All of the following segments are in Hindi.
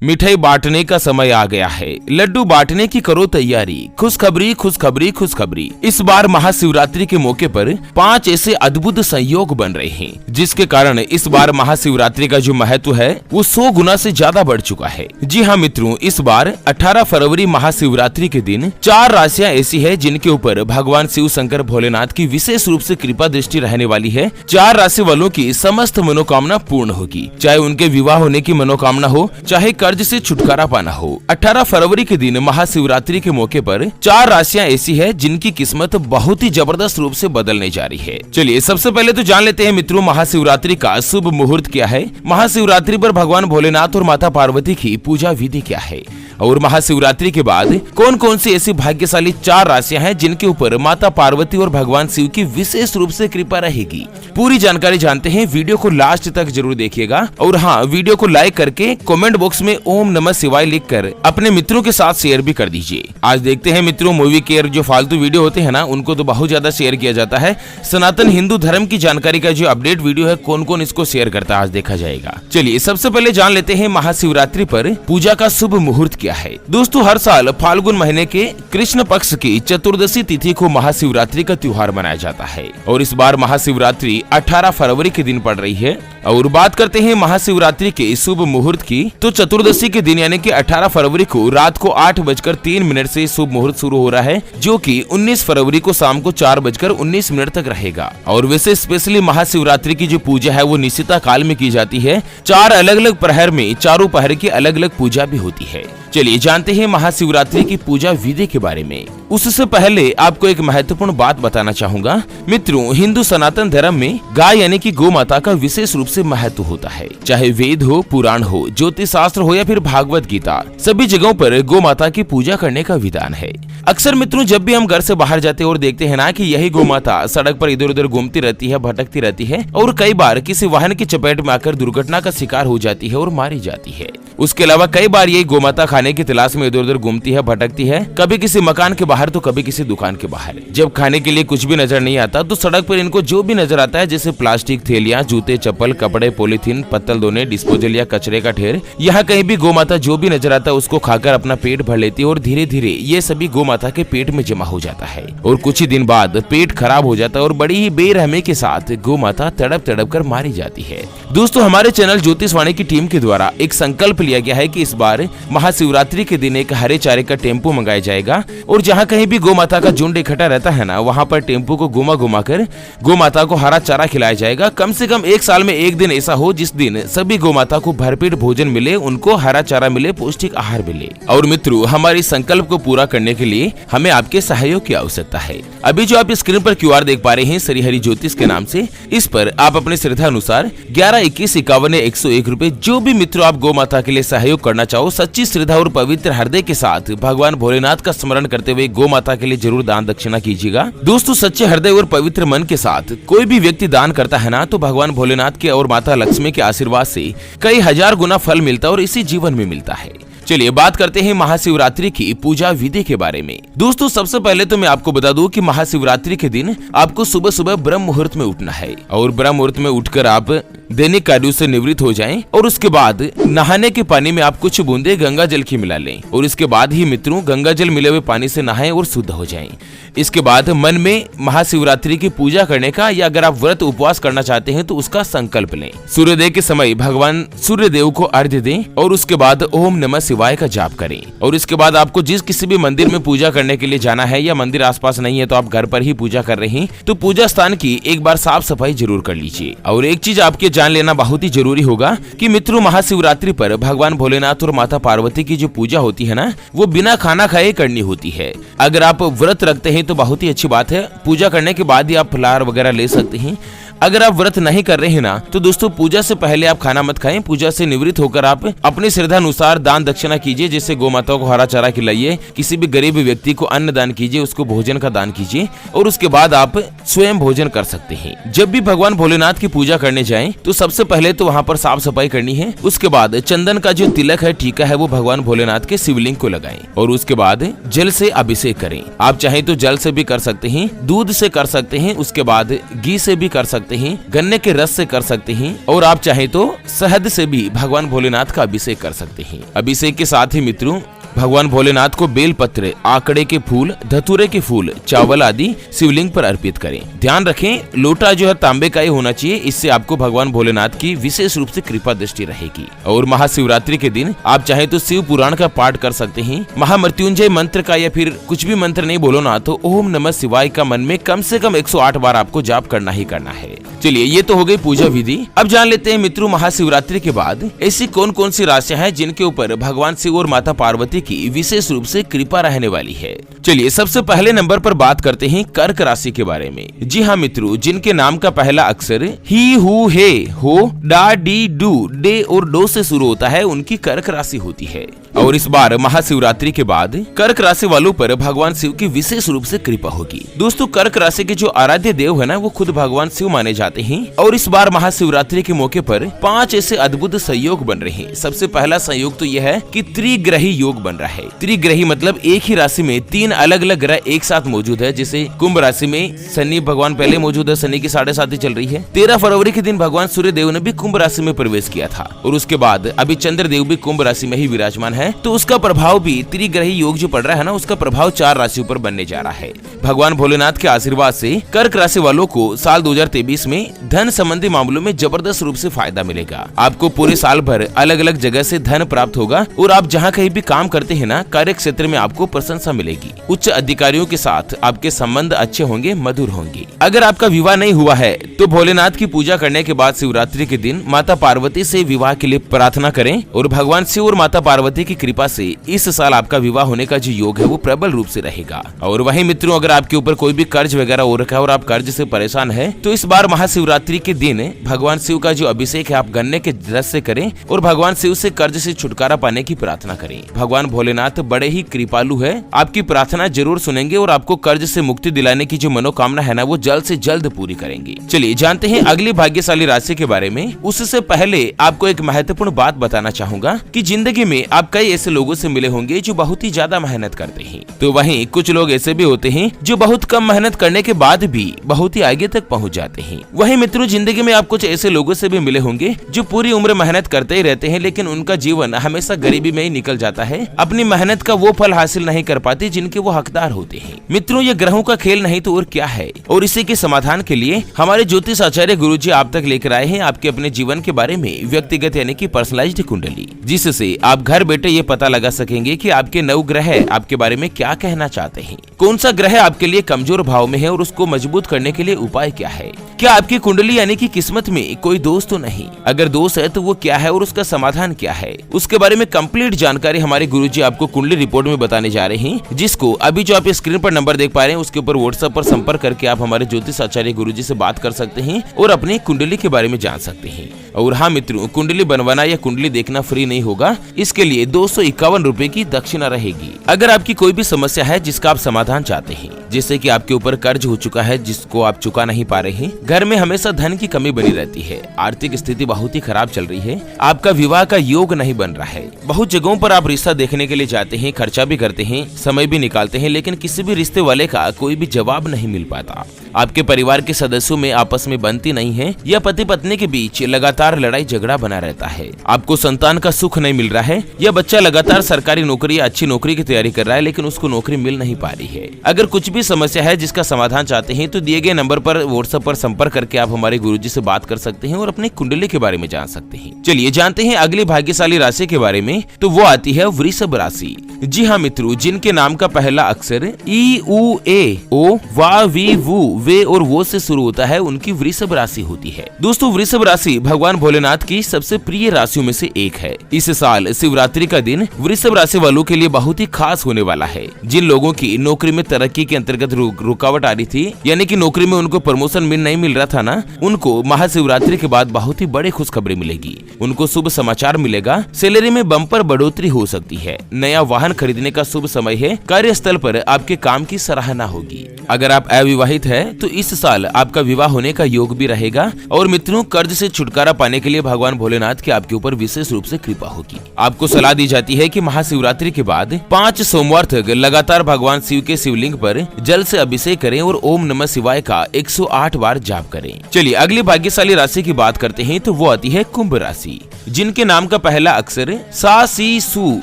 मिठाई बांटने का समय आ गया है। लड्डू बांटने की करो तैयारी। खुशखबरी खुशखबरी खुशखबरी। इस बार महाशिवरात्रि के मौके पर 5 ऐसे अद्भुत संयोग बन रहे हैं, जिसके कारण इस बार महाशिवरात्रि का जो महत्व है वो 100 गुना से ज्यादा बढ़ चुका है। जी हाँ मित्रों, इस बार 18 फरवरी महाशिवरात्रि के दिन 4 राशियां ऐसी है जिनके ऊपर भगवान शिव शंकर भोलेनाथ की विशेष रूप से कृपा दृष्टि रहने वाली है। 4 राशि वालों की समस्त मनोकामना पूर्ण होगी, चाहे उनके विवाह होने की मनोकामना हो, चाहे कर्ज से छुटकारा पाना हो। 18 फरवरी के दिन महाशिवरात्रि के मौके पर 4 राशियां ऐसी है जिनकी किस्मत बहुत ही जबरदस्त रूप से बदलने जा रही है। चलिए सबसे पहले तो जान लेते हैं मित्रों, महाशिवरात्रि का शुभ मुहूर्त क्या है। महाशिवरात्रि पर भगवान भोलेनाथ और माता पार्वती की पूजा विधि क्या है, और महाशिवरात्रि के बाद कौन कौन सी ऐसी भाग्यशाली 4 राशियां हैं जिनके ऊपर माता पार्वती और भगवान शिव की विशेष रूप से कृपा रहेगी। पूरी जानकारी जानते हैं, वीडियो को लास्ट तक जरूर देखिएगा। और हाँ, वीडियो को लाइक करके कमेंट बॉक्स में ओम नमः शिवाय लिखकर अपने मित्रों के साथ शेयर भी कर दीजिए। आज देखते हैं मित्रों, मूवी के जो फालतू वीडियो होते हैं ना, उनको तो बहुत ज्यादा शेयर किया जाता है। सनातन हिंदू धर्म की जानकारी का जो अपडेट वीडियो है, कौन कौन इसको शेयर करता है आज देखा जाएगा। चलिए सबसे पहले जान लेते हैं महाशिवरात्रि पर पूजा का शुभ मुहूर्त क्या है। दोस्तों, हर साल फाल्गुन महीने के कृष्ण पक्ष की चतुर्दशी तिथि को महाशिवरात्रि का त्योहार मनाया जाता है, और इस बार महाशिवरात्रि 18 फरवरी के दिन पड़ रही है। और बात करते हैं महाशिवरात्रि के शुभ मुहूर्त की, तो चतुर्दशी के दिन यानी कि 18 फरवरी को रात को 8:03 से शुभ मुहूर्त शुरू हो रहा है, जो कि 19 फरवरी को शाम को 4:19 तक रहेगा। और वैसे स्पेशली महाशिवरात्रि की जो पूजा है वो निशिता काल में की जाती है। 4 अलग अलग प्रहर में चारों प्रहर की अलग अलग पूजा भी होती है। चलिए जानते हैं महाशिवरात्रि की पूजा विधि के बारे में। उससे पहले आपको एक महत्वपूर्ण बात बताना चाहूंगा मित्रों, हिंदू सनातन धर्म में गाय यानी कि गौ माता का विशेष रूप से महत्व होता है। चाहे वेद हो, पुराण हो, ज्योतिष शास्त्र हो या फिर भागवत गीता, सभी जगहों पर गौ माता की पूजा करने का विधान है। अक्सर मित्रों, जब भी हम घर से बाहर जाते हैं और देखते हैं ना कि यही गौ माता सड़क पर इधर उधर घूमती रहती है, भटकती रहती है, और कई बार किसी वाहन की चपेट में आकर दुर्घटना का शिकार हो जाती है और मारी जाती है। उसके अलावा कई बार यही गौ माता खाने की तलाश में इधर उधर घूमती है, भटकती है, कभी किसी मकान के बाहर तो कभी किसी दुकान के बाहर। जब खाने के लिए कुछ भी नजर नहीं आता तो सड़क पर इनको जो भी नजर आता है, जैसे प्लास्टिक थैलियां, जूते, चप्पल, कपड़े, पॉलीथीन, पत्तल धोने, डिस्पोजल या कचरे का ढेर, यहाँ कहीं भी गौ माता जो भी नजर आता है उसको खाकर अपना पेट भर लेती है, और धीरे धीरे ये सभी गौ माता के पेट में जमा हो जाता है, और कुछ ही दिन बाद पेट खराब हो जाता है और बड़ी ही बेरहमी के साथ गौ माता तड़प तड़प कर मारी जाती है। दोस्तों, हमारे चैनल ज्योतिषवाणी की टीम के द्वारा एक संकल्प लिया गया है कि इस बार महाशिवरात्रि के दिन एक हरे चारे का टेम्पो मंगाया जाएगा, और जहाँ कहीं भी गौ माता का झुंड इकट्ठा रहता है ना, वहाँ पर टेम्पो को घुमा घुमा कर गौ माता को हरा चारा खिलाया जाएगा। कम से कम 1 साल में 1 दिन ऐसा हो जिस दिन सभी गौ माता को भरपेट भोजन मिले, उनको हरा चारा मिले, पौष्टिक आहार मिले। और मित्रों, हमारे संकल्प को पूरा करने के लिए हमें आपके सहयोग की आवश्यकता है। अभी जो आप स्क्रीन पर QR देख पा रहे हैं श्री हरि ज्योतिष के नाम से, इस पर आप अपने श्रद्धा अनुसार 11, 21, 51, 101 रुपए जो भी मित्रों आप गौ माता के लिए सहयोग करना चाहो, सच्ची श्रद्धा और पवित्र हृदय के साथ भगवान भोलेनाथ का स्मरण करते हुए गौ माता के लिए जरूर दान दक्षिणा कीजिएगा। दोस्तों, सच्चे हृदय और पवित्र मन के साथ कोई भी व्यक्ति दान करता है ना, तो भगवान भोलेनाथ के और माता लक्ष्मी के आशीर्वाद से कई हजार गुना फल मिलता है और इसी जीवन में मिलता है। चलिए बात करते हैं महाशिवरात्रि की पूजा विधि के बारे में। दोस्तों, सबसे पहले तो मैं आपको बता दूं कि महाशिवरात्रि के दिन आपको सुबह सुबह ब्रह्म मुहूर्त में उठना है, और ब्रह्म मुहूर्त में उठकर आप दैनिक कार्यों से निवृत्त हो जाएं, और उसके बाद नहाने के पानी में आप कुछ बूंदे गंगा जल की मिला लें, और इसके बाद ही मित्रों गंगा जल मिले हुए पानी से नहाएं और शुद्ध हो जाएं। इसके बाद मन में महाशिवरात्रि की पूजा करने का, या अगर आप व्रत उपवास करना चाहते हैं तो उसका संकल्प लें। सूर्योदय के समय भगवान सूर्यदेव को अर्घ्य दें, और उसके बाद ओम नमः शिवाय का जाप करें। और इसके बाद आपको जिस किसी भी मंदिर में पूजा करने के लिए जाना है, या मंदिर आसपास नहीं है तो आप घर पर ही पूजा कर रहे हैं, तो पूजा स्थान की एक बार साफ सफाई जरूर कर लीजिए। और एक चीज आपके जान लेना बहुत ही जरूरी होगा कि मित्रों, महाशिवरात्रि पर भगवान भोलेनाथ और माता पार्वती की जो पूजा होती है ना, वो बिना खाना खाए करनी होती है। अगर आप व्रत रखते हैं तो बहुत ही अच्छी बात है, पूजा करने के बाद ही आप फलाहार वगैरह ले सकते हैं। अगर आप व्रत नहीं कर रहे हैं ना, तो दोस्तों पूजा से पहले आप खाना मत खाएं। पूजा से निवृत्त होकर आप अपनी श्रद्धा अनुसार दान दक्षिणा कीजिए, जैसे गौ माता को हरा चारा खिलाइए, किसी भी गरीब व्यक्ति को अन्न दान कीजिए, उसको भोजन का दान कीजिए, और उसके बाद आप स्वयं भोजन कर सकते हैं। जब भी भगवान भोलेनाथ की पूजा करने जाएं, तो सबसे पहले तो वहाँ पर साफ सफाई करनी है। उसके बाद चंदन का जो तिलक है, टीका है, वो भगवान भोलेनाथ के शिवलिंग को लगाएं, और उसके बाद जल से अभिषेक करें। आप चाहे तो जल से भी कर सकते हैं, दूध से कर सकते हैं, उसके बाद घी से भी कर सकते सकते हैं, गन्ने के रस से कर सकते हैं और आप चाहे तो शहद से भी भगवान भोलेनाथ का अभिषेक कर सकते हैं। अभिषेक के साथ ही मित्रों भगवान भोलेनाथ को बेलपत्र, आकड़े के फूल, धतूरे के फूल, चावल आदि शिवलिंग पर अर्पित करें। ध्यान रखें लोटा जो है तांबे का ही होना चाहिए, इससे आपको भगवान भोलेनाथ की विशेष रूप से कृपा दृष्टि रहेगी। और महाशिवरात्रि के दिन आप चाहे तो शिव पुराण का पाठ कर सकते हैं, महामृत्युंजय मंत्र का या फिर कुछ भी मंत्र नहीं बोलो ना तो ओम नमः शिवाय का मन में कम से कम 108 बार आपको जाप करना ही करना है। चलिए ये तो हो गई पूजा विधि। अब जान लेते हैं मित्रों महाशिवरात्रि के बाद ऐसी कौन कौन सी राशियां हैं जिनके ऊपर भगवान शिव और माता पार्वती की विशेष रूप से कृपा रहने वाली है। चलिए सबसे पहले नंबर पर बात करते हैं कर्क राशि के बारे में। जी हाँ मित्रों, जिनके नाम का पहला अक्षर ही, हु, हे, हो, डा, डी, डू, डे और डो से शुरू होता है, उनकी कर्क राशि होती है। और इस बार महाशिवरात्रि के बाद कर्क राशि वालों पर भगवान शिव की विशेष रूप से कृपा होगी। दोस्तों कर्क राशि के जो आराध्य देव है ना वो खुद भगवान शिव माने जाते हैं। और इस बार महाशिवरात्रि के मौके पर 5 ऐसे अद्भुत संयोग बन रहे हैं। सबसे पहला संयोग तो यह है कि त्रिग्रही योग बन रहा है। त्रिग्रही मतलब एक ही राशि में 3 अलग अलग ग्रह एक साथ मौजूद है। जैसे कुंभ राशि में शनि भगवान पहले मौजूद है, शनि की 7.5 चल रही है। 13 फरवरी के दिन भगवान सूर्य देव ने भी कुंभ राशि में प्रवेश किया था और उसके बाद अभी चंद्र देव भी कुंभ राशि में ही विराजमान है। तो उसका प्रभाव भी त्रिग्रही योग जो पड़ रहा है ना, उसका प्रभाव 4 राशियों पर बनने जा रहा है। भगवान भोलेनाथ के आशीर्वाद से कर्क राशि वालों को साल 2023 में धन संबंधी मामलों में जबरदस्त रूप से फायदा मिलेगा। आपको पूरे साल भर अलग अलग जगह से धन प्राप्त होगा और आप जहाँ कहीं भी काम करते हैं ना, कार्य क्षेत्र में आपको प्रशंसा मिलेगी। उच्च अधिकारियों के साथ आपके संबंध अच्छे होंगे, मधुर होंगे। अगर आपका विवाह नहीं हुआ है तो भोलेनाथ की पूजा करने के बाद शिवरात्रि के दिन माता पार्वती से विवाह के लिए प्रार्थना करें और भगवान शिव और माता पार्वती की कृपा से इस साल आपका विवाह होने का जो योग है वो प्रबल रूप से रहेगा। और वहीं मित्रों अगर आपके ऊपर कोई भी कर्ज वगैरह हो रखा है और आप कर्ज से परेशान है तो इस बार महाशिवरात्रि के दिन भगवान शिव का जो अभिषेक है आप गन्ने के रस से करें और भगवान शिव से कर्ज से छुटकारा पाने की प्रार्थना करें। भगवान भोलेनाथ बड़े ही कृपालु है, आपकी प्रार्थना जरूर सुनेंगे और आपको कर्ज से मुक्ति दिलाने की जो मनोकामना है ना वो जल्द से जल्द पूरी करेंगे। चलिए जानते हैं अगली भाग्यशाली राशि के बारे में। उससे पहले आपको एक महत्वपूर्ण बात बताना चाहूंगा कि जिंदगी में आप कई ऐसे लोगों से मिले होंगे जो बहुत ही ज्यादा मेहनत करते हैं, तो वहीं कुछ लोग ऐसे भी होते हैं जो बहुत कम मेहनत करने के बाद भी बहुत ही आगे तक पहुंच जाते हैं। वहीं मित्रों जिंदगी में आप कुछ ऐसे लोगों से भी मिले होंगे जो पूरी उम्र मेहनत करते ही रहते हैं लेकिन उनका जीवन हमेशा गरीबी में ही निकल जाता है, अपनी मेहनत का वो फल हासिल नहीं कर पाते जिनके वो हकदार होते हैं। मित्रों ये ग्रहों का खेल नहीं तो और क्या है। और इसी के समाधान के लिए हमारे ज्योतिष आचार्य गुरुजी आप तक लेकर आए हैं आपके अपने जीवन के बारे में व्यक्तिगत यानी कि पर्सनलाइज्ड कुंडली, जिससे आप घर बैठे ये पता लगा सकेंगे कि आपके 9 ग्रह आपके बारे में क्या कहना चाहते हैं, कौन सा ग्रह आपके लिए कमजोर भाव में है और उसको मजबूत करने के लिए उपाय क्या है, क्या आपकी कुंडली यानी कि किस्मत में कोई दोष तो नहीं, अगर दोष है तो वो क्या है और उसका समाधान क्या है, उसके बारे में कंप्लीट जानकारी हमारे गुरुजी आपको कुंडली रिपोर्ट में बताने जा रहे हैं, जिसको अभी जो आप स्क्रीन पर नंबर देख पा रहे हैं उसके ऊपर व्हाट्सएप पर संपर्क करके आप हमारे ज्योतिष आचार्य गुरुजी से बात कर सकते हैं और अपनी कुंडली के बारे में जान सकते हैं। और हाँ मित्रों कुंडली बनवाना या कुंडली देखना फ्री नहीं होगा, इसके लिए 251 रुपए की दक्षिणा रहेगी। अगर आपकी कोई भी समस्या है जिसका आप समाधान चाहते हैं, जैसे कि आपके ऊपर कर्ज हो चुका है जिसको आप चुका नहीं पा रहे हैं, घर में हमेशा धन की कमी बनी रहती है, आर्थिक स्थिति बहुत ही खराब चल रही है, आपका विवाह का योग नहीं बन रहा है, बहुत जगहों पर आप रिश्ता देखने के लिए जाते हैं, खर्चा भी करते हैं, समय भी निकालते हैं, लेकिन किसी भी रिश्ते वाले का कोई भी जवाब नहीं मिल पाता, आपके परिवार के सदस्यों में आपस में बनती नहीं है या पति पत्नी के बीच लगातार लड़ाई झगड़ा बना रहता है, आपको संतान का सुख नहीं मिल रहा है या बच्चा लगातार सरकारी नौकरी या अच्छी नौकरी की तैयारी कर रहा है लेकिन उसको नौकरी मिल नहीं पा रही है। अगर कुछ भी समस्या है जिसका समाधान चाहते हैं तो दिए गए नंबर पर व्हाट्सएप पर संपर्क करके आप हमारे गुरुजी से बात कर सकते हैं और अपनी कुंडली के बारे में जान सकते हैं। चलिए जानते हैं अगली भाग्यशाली राशि के बारे में, तो वो आती है वृषभ राशि। जी हाँ मित्रों, जिनके नाम का पहला अक्षर ई, उ, ए, ओ, वा, वी, वु, वे और वो से शुरू होता है, उनकी वृषभ राशि होती है। दोस्तों वृषभ राशि भगवान भोलेनाथ की सबसे प्रिय राशियों में से एक है। इस साल शिवरात्रि का दिन वृषभ राशि वालों के लिए बहुत ही खास होने वाला है। जिन लोगों की नौकरी में तरक्की के अंतर्गत रुकावट आ रही थी, यानी कि नौकरी में उनको प्रमोशन नहीं मिल रहा था ना, उनको महाशिवरात्रि के बाद बहुत ही बड़ी खुशखबरी मिलेगी। उनको शुभ समाचार मिलेगा, सैलरी में बम्पर बढ़ोतरी हो सकती है, नया वाहन वाहन खरीदने का शुभ समय है। कार्यस्थल पर आपके काम की सराहना होगी। अगर आप अविवाहित है तो इस साल आपका विवाह होने का योग भी रहेगा। और मित्रों, कर्ज से छुटकारा पाने के लिए भगवान भोलेनाथ की आपके ऊपर विशेष रूप से कृपा होगी। आपको सलाह दी जाती है कि महाशिवरात्रि के बाद 5 सोमवार तक लगातार भगवान शिव के शिवलिंग पर जल से अभिषेक करें और ओम नमः शिवाय का 108 बार जाप करें। चलिए अगली भाग्यशाली राशि की बात करते हैं, तो वो आती है कुंभ राशि, जिनके नाम का पहला अक्षर सा, सी, सु,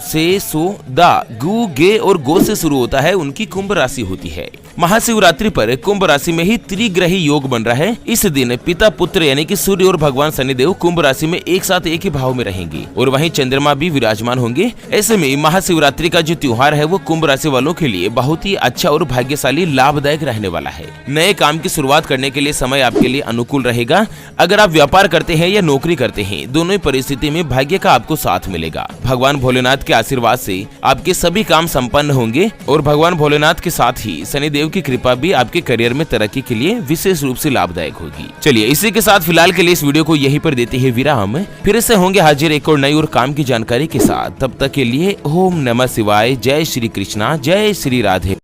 से, सो, दा, गु, गे और गो से शुरू होता है, उनकी कुंभ राशि होती है। महाशिवरात्रि पर कुंभ राशि में ही त्रिग्रही योग बन रहा है। इस दिन पिता पुत्र यानी कि सूर्य और भगवान शनिदेव कुंभ राशि में एक साथ एक ही भाव में रहेंगे और वहीं चंद्रमा भी विराजमान होंगे। ऐसे में महाशिवरात्रि का जो त्योहार है वो कुंभ राशि वालों के लिए बहुत ही अच्छा और भाग्यशाली लाभदायक रहने वाला है। नए काम की शुरुआत करने के लिए समय आपके लिए अनुकूल रहेगा। अगर आप व्यापार करते हैं या नौकरी करते हैं, दोनों ही परिस्थिति में भाग्य का आपको साथ मिलेगा। भगवान भोलेनाथ के आशीर्वाद से आपके सभी काम संपन्न होंगे और भगवान भोलेनाथ के साथ ही शनिदेव की कृपा भी आपके करियर में तरक्की के लिए विशेष रूप से लाभदायक होगी। चलिए इसी के साथ फिलहाल के लिए इस वीडियो को यहीं पर देते हैं विराम। फिर से होंगे हाजिर एक और नई और काम की जानकारी के साथ। तब तक के लिए ओम नमः शिवाय। जय श्री कृष्णा, जय श्री राधे।